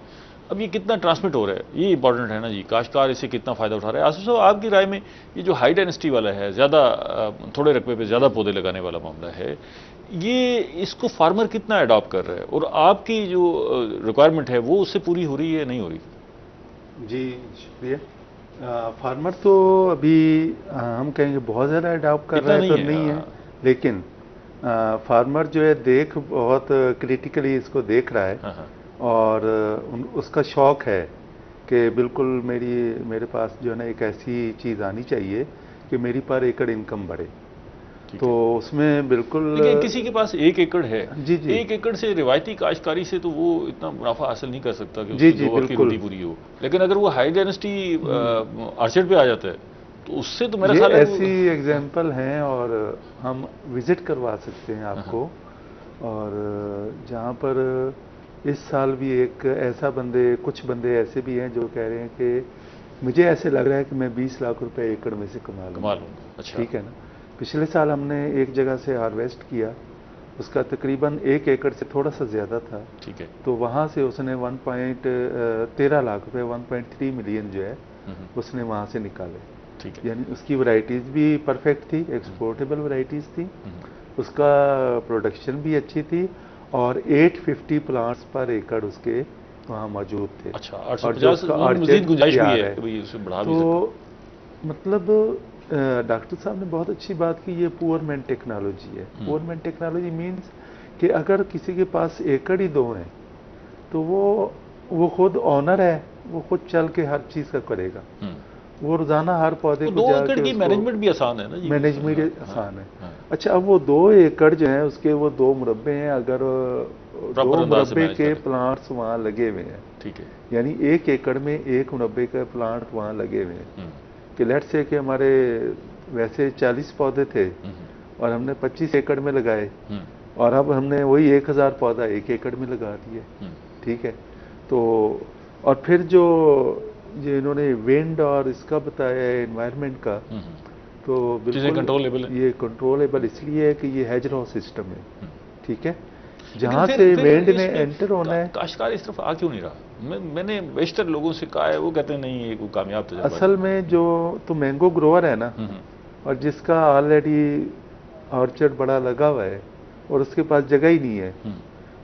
अब ये कितना ट्रांसमिट हो रहा है, ये इंपॉर्टेंट है ना जी, काश्तकार इससे कितना फ़ायदा उठा रहा है। आसिफ साहब, आपकी राय में ये जो हाई डेंसिटी वाला है, ज़्यादा थोड़े रकबे पे ज़्यादा पौधे लगाने वाला मामला है, ये इसको फार्मर कितना अडॉप्ट कर रहा है, और आपकी जो रिक्वायरमेंट है वो उससे पूरी हो रही है, नहीं हो रही? जी शुक्रिया। फार्मर तो अभी हम कहेंगे बहुत ज़्यादा अडॉप्ट कर रहा है तो नहीं है, लेकिन फार्मर जो है बहुत क्रिटिकली इसको देख रहा है, और उसका शौक है कि बिल्कुल मेरे पास जो है ना एक ऐसी चीज़ आनी चाहिए कि मेरी पर एकड़ इनकम बढ़े। तो उसमें बिल्कुल, लेकिन किसी के पास 1 एकड़ है, जी जी, 1 एकड़ से रिवायती काश्तकारी से तो वो इतना मुनाफा हासिल नहीं कर सकता कि जी उसकी जी 2 वक्त की रोटी पूरी हो। लेकिन अगर वो हाई डेंसिटी आर्चर्ड पे आ जाता है तो उससे तो मेरा ये ख्याल है ऐसी एग्जाम्पल हैं और हम विजिट करवा सकते हैं आपको। और जहाँ पर इस साल भी एक ऐसा कुछ बंदे ऐसे भी हैं जो कह रहे हैं कि मुझे ऐसे लग रहा है कि मैं 20 लाख रुपए एकड़ में से कमा लूँगा। अच्छा, ठीक है ना। पिछले साल हमने एक जगह से हार्वेस्ट किया, उसका तकरीबन 1 एकड़ से थोड़ा सा ज़्यादा था। ठीक है। तो वहाँ से उसने 13 लाख रुपए 1.3 मिलियन जो है उसने वहाँ से निकाले। ठीक है। यानी उसकी वैरायटीज़ भी परफेक्ट थी, एक्सपोर्टेबल वैरायटीज़ थी, उसका प्रोडक्शन भी अच्छी थी और 850 प्लांट्स पर एकड़ उसके वहाँ मौजूद थे। अच्छा, और जो उसका मजीद गुंजाइश भी है है कि भाई उसे बढ़ा भी तो मतलब डॉक्टर साहब ने बहुत अच्छी बात की, ये पुअरमैन टेक्नोलॉजी है। पुअरमैन टेक्नोलॉजी मीन्स कि अगर किसी के पास एकड़ ही 2 हैं तो वो खुद ऑनर है, वो खुद चल के हर चीज़ का करेगा, वो रोजाना हर पौधे को 2 एकड़ की मैनेजमेंट भी आसान है ना जी, मैनेजमेंट आसान है। अच्छा, अब वो 2 एकड़ जो है उसके वो 2 मुरब्बे हैं, अगर 2 मुरब्बे के प्लांट्स वहाँ लगे हुए हैं, ठीक है, यानी 1 एकड़ में 1 मुरब्बे का प्लांट वहाँ लगे हुए हैं, कि लेट से कि हमारे वैसे 40 पौधे थे और हमने 25 एकड़ में लगाए और अब हमने वही 1000 पौधा 1 एकड़ में लगा दिए। ठीक है। तो और फिर जो इन्होंने विंड और इसका बताया है एनवायरनमेंट का, तो बिल्कुल कंट्रोलेबल है। ये कंट्रोलेबल इसलिए है कि ये हेज लॉ सिस्टम है। ठीक है। जहां से विंड ने एंटर होना है, काश्तकार इस तरफ आ क्यों नहीं रहा? मैंने बेशतर लोगों से कहा है, वो कहते हैं नहीं ये कोई कामयाब तजुर्बा। असल में जो तो मैंगो ग्रोअर है ना, और जिसका ऑलरेडी ऑर्चर्ड बड़ा लगा हुआ है और उसके पास जगह ही नहीं है,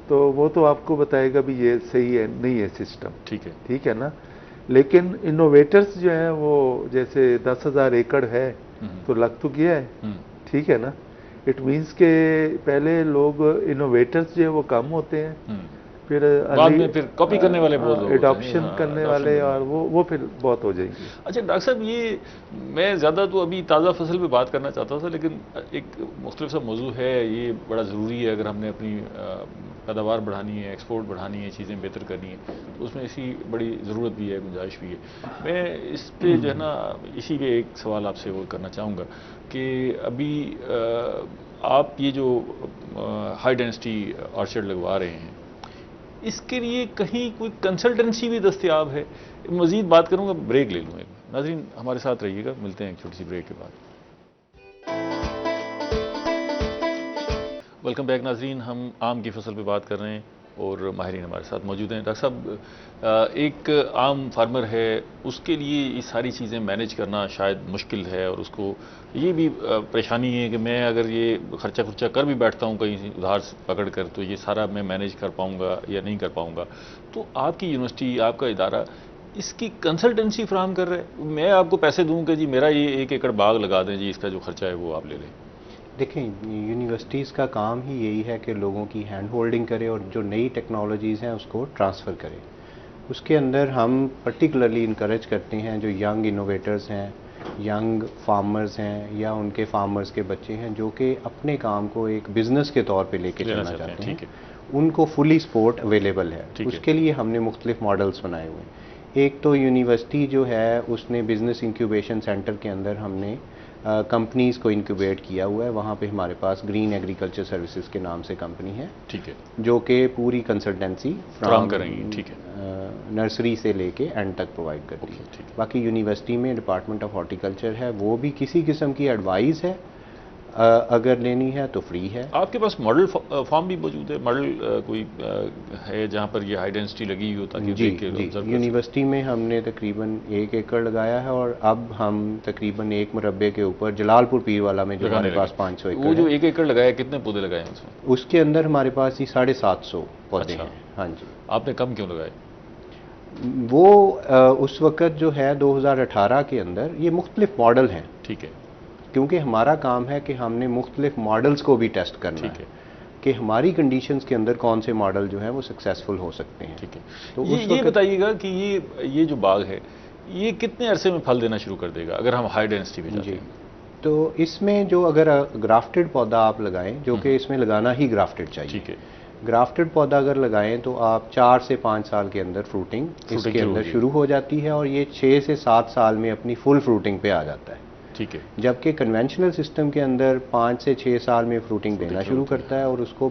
तो वो तो आपको बताएगा भी ये सही है नहीं है सिस्टम। ठीक है ना। लेकिन इनोवेटर्स जो है वो जैसे 10,000 एकड़ है तो लग तो गया है। ठीक है ना। इट मीन्स के पहले लोग इनोवेटर्स जो है वो कम होते हैं, फिर बाद में फिर कॉपी करने वाले बहुत लोग, एडॉप्शन करने वाले, और वो फिर बहुत हो जाएंगे। अच्छा डॉक्टर साहब, ये मैं ज़्यादा तो अभी ताज़ा फसल पे बात करना चाहता था, लेकिन एक मुख्तलिफ सा मौजू है, ये बड़ा ज़रूरी है अगर हमने अपनी पैदावार बढ़ानी है, एक्सपोर्ट बढ़ानी है, चीज़ें बेहतर करनी है, तो उसमें इसी बड़ी ज़रूरत भी है, गुंजाइश भी है। मैं इस पर जो है ना इसी पे एक सवाल आपसे वो करना चाहूँगा कि अभी आप ये जो हाई डेंसिटी ऑर्चर्ड लगवा रहे हैं, इसके लिए कहीं कोई कंसल्टेंसी भी दस्तयाब है? मज़ीद बात करूँगा, ब्रेक ले लूँ एक। नाज़रीन हमारे साथ रहिएगा, मिलते हैं एक छोटी सी ब्रेक के बाद। वेलकम बैक नाज़रीन, हम आम की फसल पे बात कर रहे हैं और माहिरीन हमारे साथ मौजूद हैं। डॉक्टर साहब, एक आम फार्मर है, उसके लिए ये सारी चीज़ें मैनेज करना शायद मुश्किल है, और उसको ये भी परेशानी है कि मैं अगर ये खर्चा कर भी बैठता हूँ कहीं उधार पकड़ कर, तो ये सारा मैं मैनेज कर पाऊँगा या नहीं कर पाऊँगा। तो आपकी यूनिवर्सिटी, आपका इदारा इसकी कंसल्टेंसी फराहम कर रहा है? मैं आपको पैसे दूँ कि जी मेरा ये 1 एकड़ बाग लगा दें जी, इसका जो खर्चा है वो आप ले लें। देखें, यूनिवर्सिटीज़ का काम ही यही है कि लोगों की हैंड होल्डिंग करे और जो नई टेक्नोलॉजीज़ हैं उसको ट्रांसफ़र करें। उसके अंदर हम पर्टिकुलरली इनकरेज करते हैं जो यंग इनोवेटर्स हैं, यंग फार्मर्स हैं, या उनके फार्मर्स के बच्चे हैं जो कि अपने काम को एक बिज़नेस के तौर पे लेके चलना चाहते हैं, उनको फुली सपोर्ट अवेलेबल है। उसके लिए हमने मुख्तलिफ मॉडल्स बनाए हुए हैं। एक तो यूनिवर्सिटी जो है उसने बिज़नेस इंक्यूबेशन सेंटर के अंदर हमने कंपनीज़ को इंक्यूबेट किया हुआ है। वहाँ पे हमारे पास ग्रीन एग्रीकल्चर सर्विसेज के नाम से कंपनी है, ठीक है, जो कि पूरी कंसल्टेंसी फ्राम करेंगी, ठीक है, नर्सरी से लेके एंड तक प्रोवाइड करती है। बाकी यूनिवर्सिटी में डिपार्टमेंट ऑफ हॉर्टिकल्चर है, वो भी किसी किस्म की एडवाइस है अगर लेनी है तो फ्री है। आपके पास मॉडल फार्म भी मौजूद है? मॉडल कोई है जहाँ पर ये हाई डेंसिटी लगी हुई हो ताकि जी, यूनिवर्सिटी में हमने तकरीबन 1 एकड़ लगाया है, और अब हम तकरीबन 1 मुरब्बे के ऊपर जलालपुर पीरवाला में जो हमारे पास 500 एकड़, वो जो 1 एकड़ लगाया, कितने पौधे लगाए हैं उसमें? उसके अंदर हमारे पास ही 750 पौधे हैं। हाँ जी। आपने कम क्यों लगाए? वो उस वक़्त जो है 2018 के अंदर ये मुख्तलिफ मॉडल हैं, ठीक है, क्योंकि हमारा काम है कि हमने मुख्तलिफ मॉडल्स को भी टेस्ट करना है कि हमारी कंडीशंस के अंदर कौन से मॉडल जो है वो सक्सेसफुल हो सकते हैं। ठीक है। तो ये बताइएगा कि ये जो बाग है ये कितने अरसे में फल देना शुरू कर देगा अगर हम हाई डेंसिटी पे जाते हैं? तो इसमें जो अगर ग्राफ्टेड पौधा आप लगाएं, जो कि इसमें लगाना ही ग्राफ्टेड चाहिए। ठीक है। ग्राफ्टेड पौधा अगर लगाएं तो आप 4 से 5 साल के अंदर फ्रूटिंग इसके अंदर शुरू हो जाती है और ये 6 से 7 साल में अपनी फुल फ्रूटिंग पे आ जाता है। ठीक है। जबकि कन्वेंशनल सिस्टम के अंदर 5 से 6 साल में फ्रूटिंग देना शुरू करता है और उसको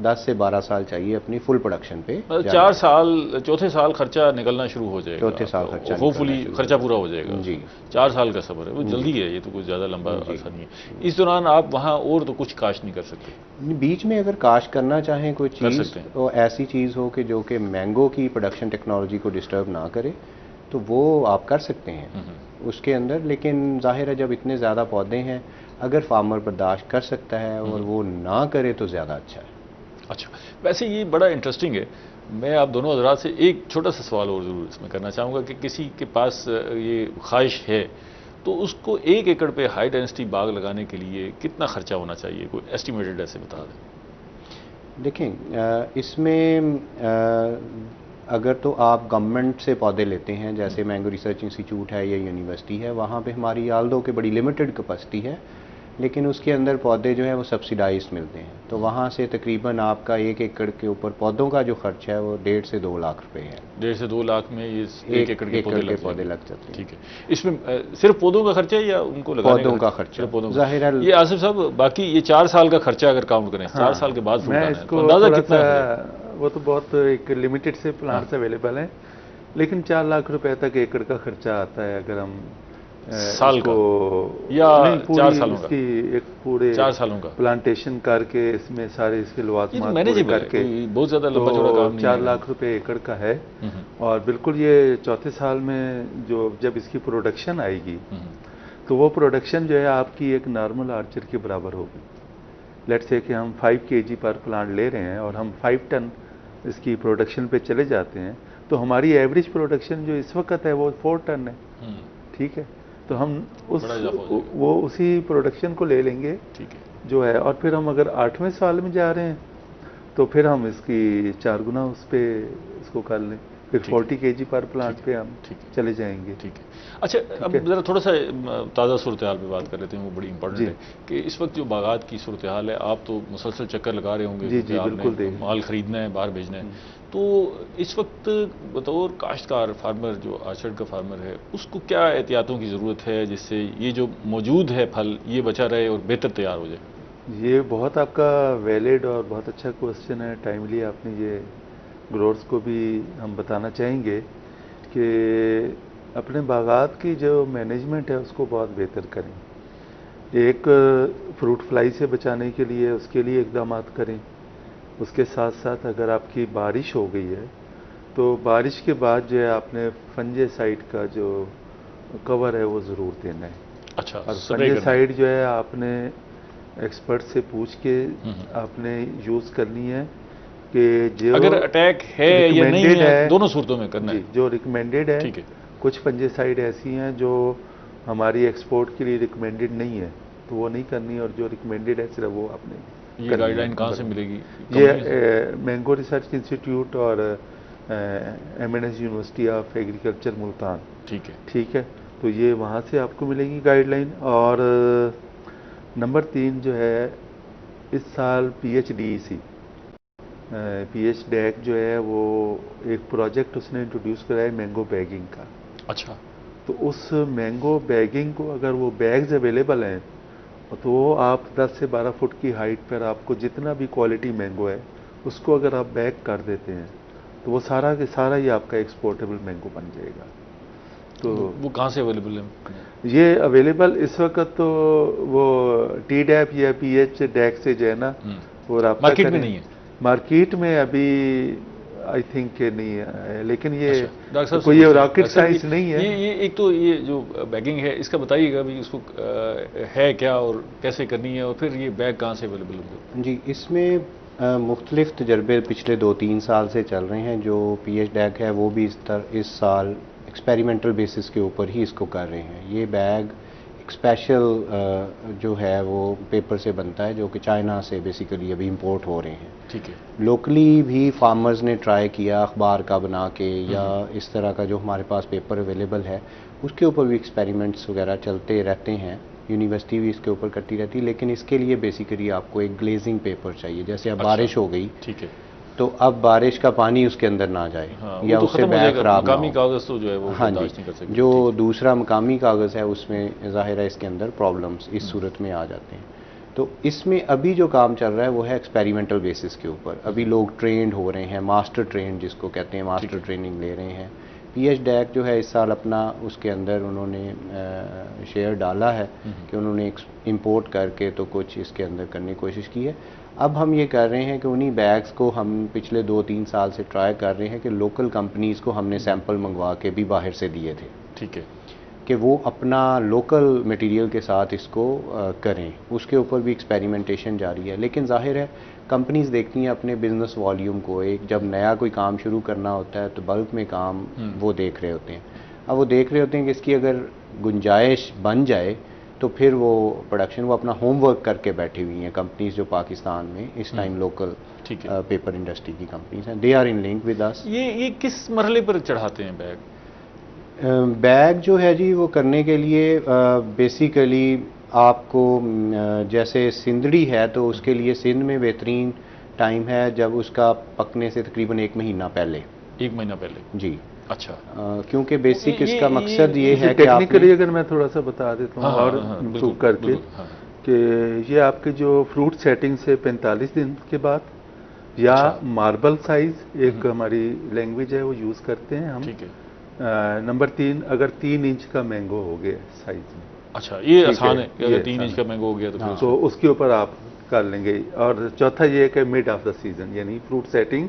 10 से 12 साल चाहिए अपनी फुल प्रोडक्शन पे। 4 साल, चौथे साल खर्चा निकलना शुरू हो जाएगा। चौथे साल खर्चा होपफुली खर्चा पूरा हो जाएगा जी। 4 साल का सब्र है, वो जल्दी है, ये तो कुछ ज़्यादा लंबा अर्सा नहीं है। इस दौरान आप वहाँ और तो कुछ काश्त नहीं कर सकते। बीच में अगर काश्त करना चाहें कोई चीज़ तो ऐसी चीज़ हो कि जो कि मैंगो की प्रोडक्शन टेक्नोलॉजी को डिस्टर्ब ना करे तो वो आप कर सकते हैं उसके अंदर। लेकिन जाहिर है जब इतने ज़्यादा पौधे हैं, अगर फार्मर बर्दाश्त कर सकता है और वो ना करे तो ज़्यादा अच्छा है। अच्छा, वैसे ये बड़ा इंटरेस्टिंग है। मैं आप दोनों हजरात से एक छोटा सा सवाल और ज़रूर इसमें करना चाहूँगा कि किसी के पास ये ख्वाहिश है तो उसको 1 एकड़ पे हाई डेंसिटी बाग लगाने के लिए कितना खर्चा होना चाहिए, कोई एस्टिमेटेड ऐसे बता दें। देखें इसमें अगर तो आप गवर्नमेंट से पौधे लेते हैं, जैसे मैंगो रिसर्च इंस्टीट्यूट है या यूनिवर्सिटी है, वहाँ पे हमारी आल्दो के बड़ी लिमिटेड कैपेसिटी है, लेकिन उसके अंदर पौधे जो है वो सब्सिडाइज मिलते हैं। तो वहाँ से तकरीबन आपका 1 एकड़ के ऊपर पौधों का जो खर्च है वो 1.5 से 2 लाख रुपए है। 1.5 से 2 लाख में ये 1 एकड़ के पौधे लग जाते हैं। ठीक है। इसमें सिर्फ पौधों का खर्चा है या उनको लगाने पौधों का खर्चा? जाहिर है। ये आसिफ साहब, बाकी ये 4 साल का खर्चा अगर काउंट करें, 4 साल के बाद अंदाजा कितना है? वो तो बहुत एक लिमिटेड से प्लांट्स अवेलेबल हैं, लेकिन 4 लाख रुपए तक एकड़ का खर्चा आता है अगर हम साल को या 4 सालों का, एक पूरे 4 सालों का प्लांटेशन करके इसमें सारे इसके लवाजमात करके बहुत ज्यादा लंबा चौड़ा काम नहीं है। 4 लाख रुपए एकड़ का है। और बिल्कुल ये चौथे साल में जब इसकी प्रोडक्शन आएगी तो वो प्रोडक्शन जो है आपकी एक नॉर्मल आर्चर के बराबर होगी। लेट्स से कि हम 5 kg पर प्लांट ले रहे हैं और हम 5 टन इसकी प्रोडक्शन पे चले जाते हैं तो हमारी एवरेज प्रोडक्शन जो इस वक्त है वो 4 टन है। ठीक है, तो हम उसी प्रोडक्शन को ले लेंगे। ठीक है, जो है। और फिर हम अगर 8वें साल में जा रहे हैं तो फिर हम इसकी 4 गुना उस पे इसको कर लें, फिर 40 kg पर प्लांट पे हम चले जाएंगे। ठीक है। अच्छा, अब ज़रा थोड़ा सा ताज़ा सूरत हाल पे बात कर लेते हैं, वो बड़ी इंपॉर्टेंट है कि इस वक्त जो बागात की सूरत हाल है, आप तो मुसलसल चक्कर लगा रहे होंगे। जी जी, बिल्कुल। माल ख़रीदना है, बाहर भेजना है, तो इस वक्त बतौर काश्तकार फार्मर, जो आर्चर्ड का फार्मर है, उसको क्या एहतियातों की ज़रूरत है जिससे ये जो मौजूद है फल ये बचा रहे और बेहतर तैयार हो जाए? ये बहुत आपका वैलिड और बहुत अच्छा क्वेश्चन है, टाइमली आपने ये ग्रोअर्स को भी हम बताना चाहेंगे कि अपने बागात की जो मैनेजमेंट है उसको बहुत बेहतर करें। एक फ्रूट फ्लाई से बचाने के लिए उसके लिए इकदाम करें। उसके साथ साथ अगर आपकी बारिश हो गई है तो बारिश के बाद जो है आपने फंजीसाइड का जो कवर है वो ज़रूर देना है। अच्छा, और फंजीसाइड जो है आपने एक्सपर्ट से पूछ के आपने यूज़ करनी है कि जो अगर अटैक है या नहीं है, दोनों सूरतों में करना है। जो रिकमेंडेड है। ठीक है। कुछ फंजीसाइड ऐसी हैं जो हमारी एक्सपोर्ट के लिए रिकमेंडेड नहीं है तो वो नहीं करनी, और जो रिकमेंडेड है सिर्फ वो आपने। ये गाइडलाइन कहाँ से मिलेगी? ये मैंगो रिसर्च इंस्टीट्यूट और MNS university of agriculture Multan. ठीक है। ठीक है, तो ये वहाँ से आपको मिलेगी गाइडलाइन। और नंबर 3 जो है, इस साल PHDEC PHDAC जो है वो एक प्रोजेक्ट उसने इंट्रोड्यूस करा है मैंगो बैगिंग का। अच्छा, तो उस मैंगो बैगिंग को अगर वो बैग्स अवेलेबल हैं तो आप 10 से 12 फुट की हाइट पर आपको जितना भी क्वालिटी मैंगो है उसको अगर आप बैग कर देते हैं तो वो सारा के सारा ही आपका एक्सपोर्टेबल मैंगो बन जाएगा। तो वो कहाँ से अवेलेबल है? ये अवेलेबल इस वक्त तो वो TDAP या PHDAC से जो है ना वो राब्ता मार्केट में नहीं है। मार्केट में अभी आई थिंक के नहीं है, लेकिन ये कोई रॉकेट साइंस नहीं है। ये एक तो ये जो बैगिंग है इसका बताइएगा भी, उसको है क्या और कैसे करनी है, और फिर ये बैग कहाँ से अवेलेबल होंगे? जी, इसमें मुख्तलिफ तजर्बे पिछले 2-3 साल से चल रहे हैं। जो PHDAC है वो भी इस साल एक्सपेरिमेंटल बेसिस के ऊपर ही इसको कर रहे हैं। ये बैग एक स्पेशल जो है वो पेपर से बनता है, जो कि चाइना से बेसिकली अभी इंपोर्ट हो रहे हैं। ठीक है। लोकली भी फार्मर्स ने ट्राई किया अखबार का बना के, या इस तरह का जो हमारे पास पेपर अवेलेबल है उसके ऊपर भी एक्सपेरिमेंट्स वगैरह चलते रहते हैं। यूनिवर्सिटी भी इसके ऊपर करती रहती है, लेकिन इसके लिए बेसिकली आपको एक ग्लेजिंग पेपर चाहिए। जैसे अब बारिश हो गई, ठीक है, तो अब बारिश का पानी उसके अंदर ना जाए, या तो उससे बैग खराब ना मकामी हो। कागज तो जो है वो हाँ बर्दाश्त नहीं कर जी, सकते। जो दूसरा मकामी कागज़ है उसमें ज़ाहिर है इसके अंदर प्रॉब्लम्स इस सूरत में आ जाते हैं। तो इसमें अभी जो काम चल रहा है वो है एक्सपेरिमेंटल बेसिस के ऊपर। अभी लोग ट्रेंड हो रहे हैं, मास्टर ट्रेंड जिसको कहते हैं, मास्टर ट्रेनिंग ले रहे हैं। PHDAC जो है इस साल अपना उसके अंदर उन्होंने शेयर डाला है कि उन्होंने इंपोर्ट करके तो कुछ इसके अंदर करने की कोशिश की है। अब हम ये कर रहे हैं कि उन्हीं बैग्स को हम पिछले 2-3 साल से ट्राई कर रहे हैं कि लोकल कंपनीज़ को हमने सैंपल मंगवा के भी बाहर से दिए थे। ठीक है, कि वो अपना लोकल मटेरियल के साथ इसको करें। उसके ऊपर भी एक्सपेरिमेंटेशन जारी है। लेकिन जाहिर है कंपनीज देखती हैं अपने बिजनेस वॉल्यूम को। एक जब नया कोई काम शुरू करना होता है तो बल्क में काम वो देख रहे होते हैं। अब वो देख रहे होते हैं कि इसकी अगर गुंजाइश बन जाए तो फिर वो प्रोडक्शन, वो अपना होमवर्क करके बैठी हुई हैं कंपनीज जो पाकिस्तान में इस टाइम लोकल पेपर इंडस्ट्री की कंपनीज हैं। They are in link with us. ये किस मरहले पर चढ़ाते हैं बैग? बैग जो है जी वो करने के लिए बेसिकली आपको जैसे सिंदड़ी है तो उसके लिए सिंध में बेहतरीन टाइम है जब उसका पकने से तकरीबन 1 महीना पहले। 1 महीना पहले जी। अच्छा, क्योंकि बेसिक इसका मकसद ये है कि टेक्निकली अगर मैं थोड़ा सा बता देता हूँ और इम्प्रूव करके कि ये आपके जो फ्रूट सेटिंग से 45 दिन के बाद, या मार्बल साइज एक हमारी लैंग्वेज है वो यूज़ करते हैं हम। ठीक है। नंबर 3, अगर 3 इंच का मैंगो हो गया साइज में। अच्छा, ये आसान है कि अगर 3 इंच का मैंगो हो गया तो फिर तो उसके ऊपर आप कर लेंगे। और चौथा ये है कि मिड ऑफ द सीजन, यानी फ्रूट सेटिंग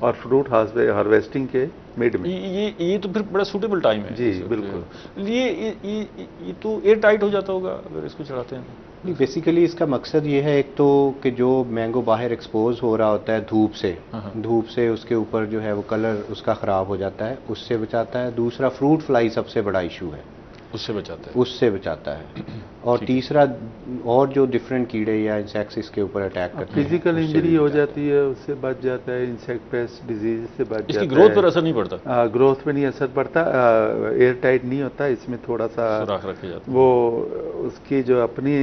और फ्रूट हार्वेस्टिंग के मिड में। ये तो फिर बड़ा सूटेबल टाइम है। जी बिल्कुल। ये तो एयर टाइट हो जाता होगा अगर इसको चढ़ाते हैं तो। बेसिकली इसका मकसद ये है एक तो कि जो मैंगो बाहर एक्सपोज हो रहा होता है धूप से उसके ऊपर जो है वो कलर उसका ख़राब हो जाता है, उससे बचाता है। दूसरा फ्रूट फ्लाई सबसे बड़ा इशू है, उससे बचाता है। और तीसरा और जो डिफरेंट कीड़े या इंसेक्ट्स इसके ऊपर अटैक करते हैं, फिजिकल इंजरी हो जाती है, उससे बच जाता है। इंसेक्ट पेस्ट डिजीज से बच जाता है। इसकी ग्रोथ पर असर नहीं पड़ता? ग्रोथ पे नहीं असर पड़ता। एयर टाइट नहीं होता, इसमें थोड़ा सा सुराख रखे जाते हैं। वो उसकी जो अपनी,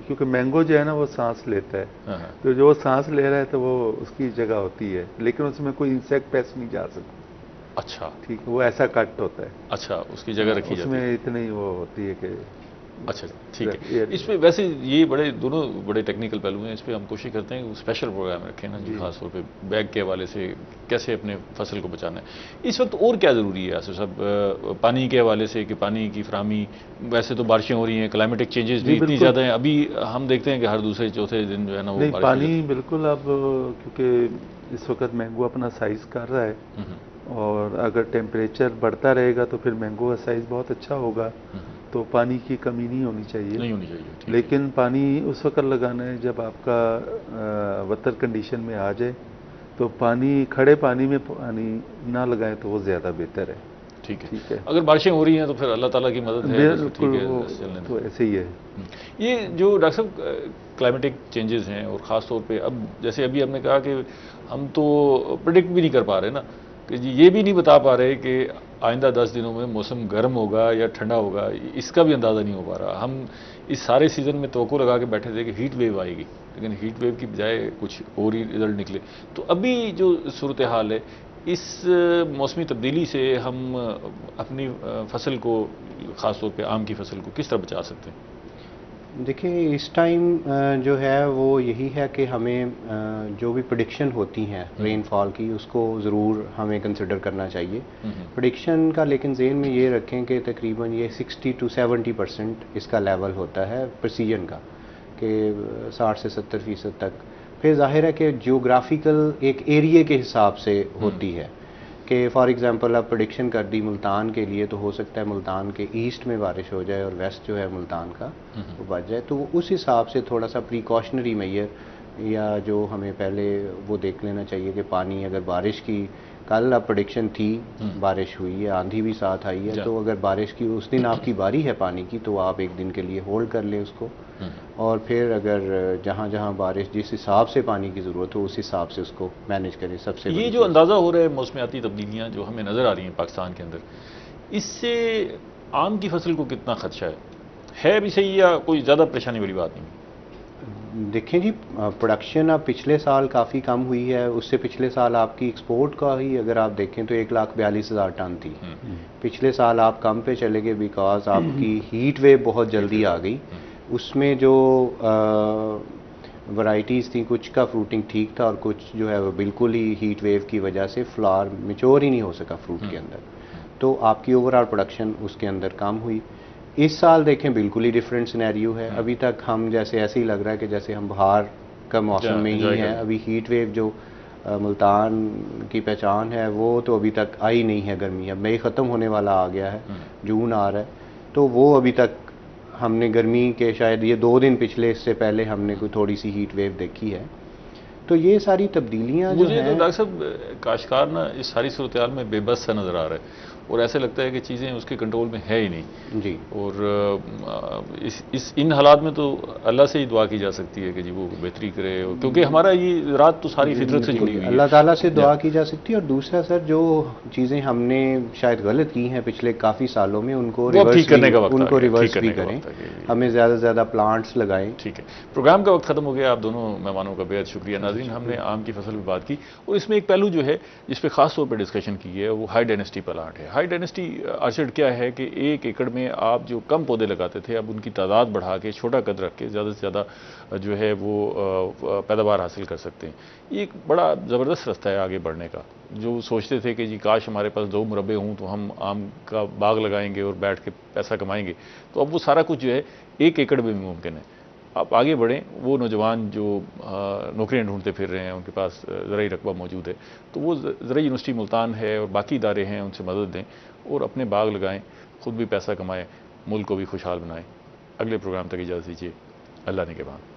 क्योंकि मैंगो जो है ना वो सांस लेता है, तो जो सांस ले रहा है तो वो उसकी जगह होती है, लेकिन उसमें कोई इंसेक्ट पेस्ट नहीं जा सकता। अच्छा, ठीक है, वो ऐसा कट होता है। अच्छा, उसकी जगह रखी जाती है, उसमें इतनी वो होती है कि। अच्छा, ठीक है। इस पे वैसे ये दोनों बड़े टेक्निकल पहलू हैं। इस पे हम कोशिश करते हैं स्पेशल प्रोग्राम रखें ना जी, खासतौर पे बैग के हवाले से कैसे अपने फसल को बचाना है इस वक्त। और क्या ज़रूरी है आसिफ साहब पानी के हवाले से, कि पानी की फराहमी? वैसे तो बारिशें हो रही हैं, क्लाइमेटिक चेंजेस भी इतनी ज़्यादा हैं। अभी हम देखते हैं कि हर दूसरे चौथे दिन जो है ना वो बारिश पानी बिल्कुल। अब क्योंकि इस वक्त मैंगो अपना साइज कर रहा है, और अगर टेम्परेचर बढ़ता रहेगा तो फिर मैंगो का साइज बहुत अच्छा होगा, तो पानी की कमी नहीं होनी चाहिए। लेकिन पानी उस वक्त लगाना है जब आपका वतर कंडीशन में आ जाए। तो पानी, खड़े पानी में पानी ना लगाएं तो वो ज़्यादा बेहतर है। ठीक है। अगर बारिशें हो रही हैं तो फिर अल्लाह ताला की मदद है, बिल्कुल, तो ऐसे ही है। ये जो डॉक्टर साहब क्लाइमेटिक चेंजेस हैं, और ख़ास तौर पे अब जैसे अभी हमने कहा कि हम तो प्रेडिक्ट भी नहीं कर पा रहे ना, कि जी ये भी नहीं बता पा रहे कि आइंदा 10 दिनों में मौसम गर्म होगा या ठंडा होगा, इसका भी अंदाज़ा नहीं हो पा रहा। हम इस सारे सीज़न में तवक्को लगा के बैठे थे कि हीट वेव आएगी, लेकिन हीट वेव की बजाय कुछ और ही रिजल्ट निकले। तो अभी जो सूरत हाल है, इस मौसमी तब्दीली से हम अपनी फसल को, ख़ास तौर पे आम की फसल को किस तरह बचा सकते हैं? देखिए, इस टाइम जो है वो यही है कि हमें जो भी प्रेडिक्शन होती हैं रेनफॉल की, उसको ज़रूर हमें कंसिडर करना चाहिए प्रेडिक्शन का। लेकिन ज़हन में ये रखें कि तकरीबन ये 60 to 70% इसका लेवल होता है प्रिसीजन का, कि 60 से 70% तक। फिर जाहिर है कि जियोग्राफिकल एक एरिया के हिसाब से होती है, कि फॉर एग्जांपल आप प्रेडिक्शन कर दी मुल्तान के लिए, तो हो सकता है मुल्तान के ईस्ट में बारिश हो जाए और वेस्ट जो है मुल्तान का वो बच जाए। तो उस हिसाब से थोड़ा सा प्रिकॉशनरी मेजर, या जो हमें पहले वो देख लेना चाहिए कि पानी अगर बारिश की कल अब प्रेडिक्शन थी, बारिश हुई है, आंधी भी साथ आई है, तो अगर बारिश की उस दिन आपकी बारी है पानी की तो आप एक दिन के लिए होल्ड कर लें उसको, और फिर अगर जहाँ जहाँ बारिश जिस हिसाब से पानी की ज़रूरत हो उस हिसाब से उसको मैनेज करें। सबसे ये जो अंदाज़ा हो रहा है मौसमियाती तब्दीलियाँ जो हमें नज़र आ रही हैं पाकिस्तान के अंदर, इससे आम की फसल को कितना खदशा है भी सही या कोई ज़्यादा परेशानी वाली बात नहीं? देखें जी, प्रोडक्शन अब पिछले साल काफ़ी कम हुई है, उससे पिछले साल आपकी एक्सपोर्ट का ही अगर आप देखें तो 1,42,000 टन थी। पिछले साल आप कम पे चले गए बिकॉज आपकी हीट वेव बहुत जल्दी आ गई। उसमें जो वैरायटीज़ थी, कुछ का फ्रूटिंग ठीक था और कुछ जो है वो बिल्कुल ही हीट वेव की वजह से फ्लावर मेच्योर ही नहीं हो सका फ्रूट के अंदर, तो आपकी ओवरऑल प्रोडक्शन उसके अंदर कम हुई। इस साल देखें बिल्कुल ही डिफरेंट सिनेरियो है। अभी तक हम जैसे ऐसे ही लग रहा है कि जैसे हम बाहर का मौसम में ही है। अभी हीट वेव जो मुल्तान की पहचान है वो तो अभी तक आई नहीं है। गर्मी अब मई ख़त्म होने वाला आ गया है, जून आ रहा है, तो वो अभी तक हमने गर्मी के शायद ये 2 दिन पिछले इससे पहले हमने कोई थोड़ी सी हीट वेव देखी है। तो ये सारी तब्दीलियाँ जो हैं, मुझे तो डॉक्टर साहब काश्तकार ना इस सारी सूरत हाल में बेबस सा नज़र आ रहा है और ऐसे लगता है कि चीज़ें उसके कंट्रोल में है ही नहीं जी। और इन हालात में तो अल्लाह से ही दुआ की जा सकती है कि जी वो बेहतरी करे, क्योंकि हमारा ये रात तो सारी फितरत से जुड़ी हुई है। अल्लाह ताला से दुआ की जा सकती है। और दूसरा सर, जो चीज़ें हमने शायद गलत की हैं पिछले काफ़ी सालों में, उनको रिवर्स भी करें। हमें ज़्यादा से ज़्यादा प्लांट्स लगाएं। ठीक है, प्रोग्राम का वक्त ख़त्म हो गया। आप दोनों मेहमानों का बेहद शुक्रिया। नाज़रीन, हमने आम की फसल की बात की और इसमें एक पहलू जो है जिस पर ख़ास तौर पर डिस्कशन की है वो हाई डेंसिटी प्लांट है। हाई डेंसिटी आर्चर्ड क्या है कि 1 एकड़ में आप जो कम पौधे लगाते थे अब उनकी तादाद बढ़ा के छोटा कद रख के ज़्यादा से ज़्यादा जो है वो पैदावार हासिल कर सकते हैं। ये एक बड़ा ज़बरदस्त रास्ता है आगे बढ़ने का। जो सोचते थे कि जी काश हमारे पास 2 मुरब्बे हों तो हम आम का बाग लगाएंगे और बैठ के पैसा कमाएंगे, तो अब वो सारा कुछ जो है 1 एकड़ में भी मुमकिन है। आप आगे बढ़ें। वो नौजवान जो नौकरियां ढूंढते फिर रहे हैं, उनके पास ज़राई रकबा मौजूद है, तो वो ज़राई यूनिवर्सिटी मुल्तान है और बाकी इदारे हैं, उनसे मदद दें और अपने बाग लगाएं, ख़ुद भी पैसा कमाएं, मुल्क को भी खुशहाल बनाएं। अगले प्रोग्राम तक इजाज़त दीजिए। अल्लाह ने के बाद।